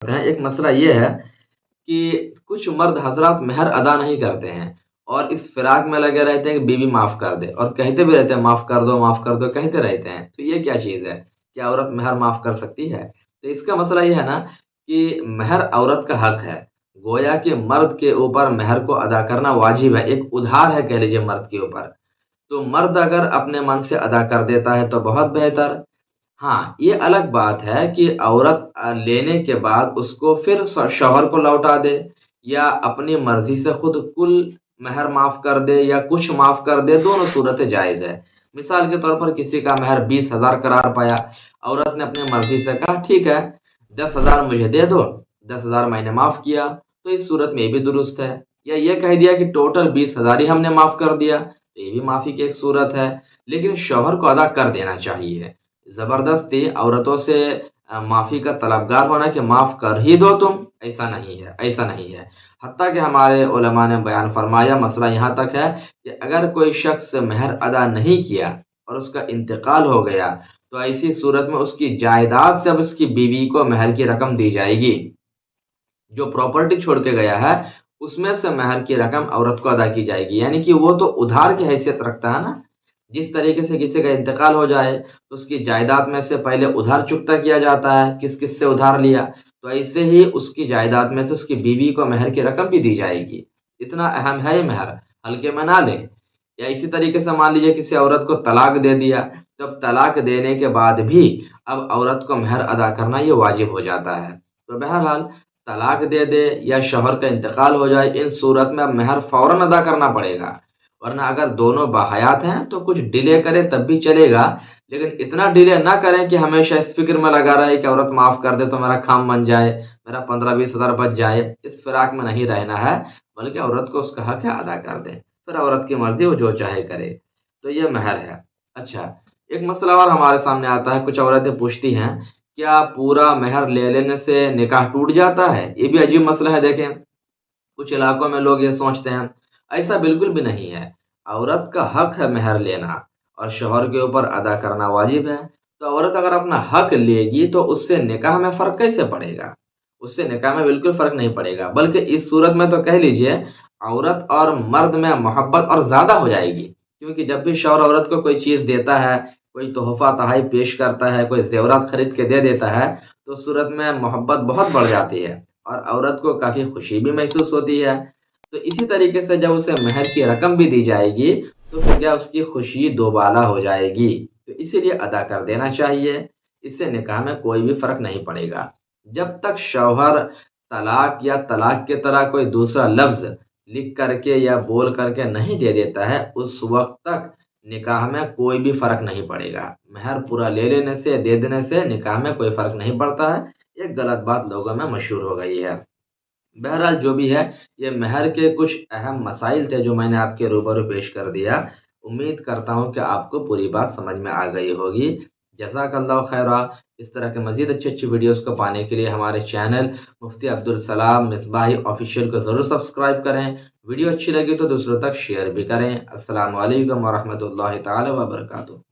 हैं। एक मसला ये है कि कुछ मर्द हजरात महर अदा नहीं करते हैं और इस फिराक में लगे रहते हैं कि बीवी माफ़ कर दे, और कहते भी रहते हैं माफ़ कर दो कहते रहते हैं। तो ये क्या चीज़ है? क्या औरत महर माफ़ कर सकती है? तो इसका मसला ये है ना कि महर औरत का हक है। गोया कि मर्द के ऊपर महर को अदा करना वाजिब है, एक उधार है कह लीजिए मर्द के ऊपर। तो मर्द अगर अपने मन से अदा कर देता है तो बहुत बेहतर। हाँ, ये अलग बात है कि औरत लेने के बाद उसको फिर शौहर को लौटा दे, या अपनी मर्ज़ी से खुद कुल महर माफ़ कर दे या कुछ माफ़ कर दे, दोनों सूरतें जायज़ है। मिसाल के तौर पर किसी का महर 20,000 करार पाया, औरत ने अपनी मर्ज़ी से कहा ठीक है 10,000 मुझे दे दो, 10,000 मैंने माफ़ किया, तो इस सूरत में ये भी दुरुस्त है। या ये कह दिया कि टोटल 20,000 ही हमने माफ़ कर दिया, तो ये भी माफ़ी की एक सूरत है। लेकिन शौहर को अदा कर देना चाहिए। ज़बरदस्ती औरतों से माफ़ी का तलबगार होना कि माफ़ कर ही दो तुम, ऐसा नहीं है, ऐसा नहीं है। हत्ता कि हमारे उलमा ने बयान फरमाया, मसला यहाँ तक है कि अगर कोई शख्स महर अदा नहीं किया और उसका इंतकाल हो गया, तो ऐसी सूरत में उसकी जायदाद से अब उसकी बीवी को महर की रकम दी जाएगी। जो प्रॉपर्टी छोड़ के गया है, उसमें से महर की रकम औरत को अदा की जाएगी। यानी कि वो तो उधार की हैसियत रखता है ना। जिस तरीके से किसी का इंतकाल हो जाए तो उसकी जायदाद में से पहले उधार चुकता किया जाता है, किस किस से उधार लिया, तो ऐसे ही उसकी जायदाद में से उसकी बीवी को महर की रकम भी दी जाएगी। इतना अहम है ये महर, हल्के में ना लें। या इसी तरीके से मान लीजिए किसी औरत को तलाक दे दिया, तो अब तलाक देने के बाद भी अब औरत को महर अदा करना ये वाजिब हो जाता है। तो बहरहाल तलाक दे दे या शौहर का इंतकाल हो जाए, इन सूरत में अब महर फौरन अदा करना पड़ेगा। वरना अगर दोनों बाहयात हैं तो कुछ डिले करे तब भी चलेगा, लेकिन इतना डिले ना करें कि हमेशा इस फिक्र में लगा रहे कि औरत माफ़ कर दे तो मेरा काम बन जाए, मेरा 15-20 हज़ार बच जाए। इस फिराक में नहीं रहना है, बल्कि औरत को उसका हक है अदा कर दें। फिर औरत की मर्ज़ी, वो जो चाहे करे। तो ये महर है। अच्छा, एक मसला और हमारे सामने आता है, कुछ औरतें पूछती हैं, क्या पूरा महर ले लेने से निकाह टूट जाता है? ये भी अजीब मसला है देखें। कुछ इलाकों में लोग ये सोचते हैं, ऐसा बिल्कुल भी नहीं है। औरत का हक है महर लेना और शौहर के ऊपर अदा करना वाजिब है। तो औरत अगर अपना हक लेगी तो उससे निकाह में फ़र्क कैसे पड़ेगा? उससे निकाह में बिल्कुल फ़र्क नहीं पड़ेगा, बल्कि इस सूरत में तो कह लीजिए औरत और मर्द में मोहब्बत और ज़्यादा हो जाएगी। क्योंकि जब भी शौहर औरत को कोई चीज़ देता है, कोई तोहफ़ा तोहफ़ा पेश करता है, कोई ज़ेवरात खरीद के दे देता है, तो उस सूरत में मोहब्बत बहुत बढ़ जाती है और औरत को काफ़ी खुशी भी महसूस होती है। तो इसी तरीके से जब उसे महर की रकम भी दी जाएगी, तो फिर क्या उसकी खुशी दोबाला हो जाएगी। तो इसीलिए अदा कर देना चाहिए, इससे निकाह में कोई भी फ़र्क नहीं पड़ेगा। जब तक शौहर तलाक या तलाक की तरह कोई दूसरा लफ्ज़ लिख करके या बोल करके नहीं दे देता है, उस वक़्त तक निकाह में कोई भी फ़र्क नहीं पड़ेगा। महर पूरा ले लेने से, दे देने से निकाह में कोई फ़र्क नहीं पड़ता है। ये गलत बात लोगों में मशहूर हो गई है। बहरहाल जो भी है, ये महर के कुछ अहम मसाइल थे जो मैंने आपके रूबरू पेश कर दिया। उम्मीद करता हूँ कि आपको पूरी बात समझ में आ गई होगी। जज़ाकल्लाहु खैरा। इस तरह के मज़ीद अच्छी-अच्छी वीडियोज़ को पाने के लिए हमारे चैनल मुफ्ती अब्दुल सलाम मिसबाही ऑफ़िशियल को ज़रूर सब्सक्राइब करें। वीडियो अच्छी लगी तो दूसरों तक शेयर भी करें। अस्सलामु अलैकुम व रहमतुल्लाहि तआला व बरकातुहू।